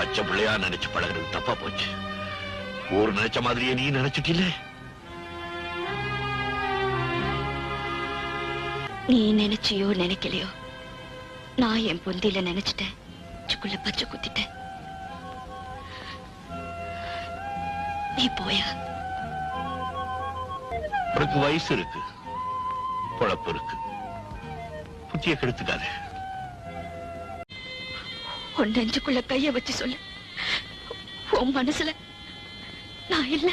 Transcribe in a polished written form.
பச்சை பிள்ளையா நினைச்சு பழகிறது தப்பா போச்சு. ஊர் நினைச்ச மாதிரியே நீ நினைச்சிட்டில்ல? நீ நினைச்சியோ நினைக்கலையோ, நான் என் பொந்தியில நினைச்சிட்டேன். பச்சை குத்திட்டேன். நீ போயா? உனக்கு வயசு இருக்கு, பொழப்பு இருக்கு, புத்திய கெடுத்துக்காத. உன் நெஞ்சுக்குள்ள கைய வச்சு சொல்லு, உன் மனசுல நான் இல்ல.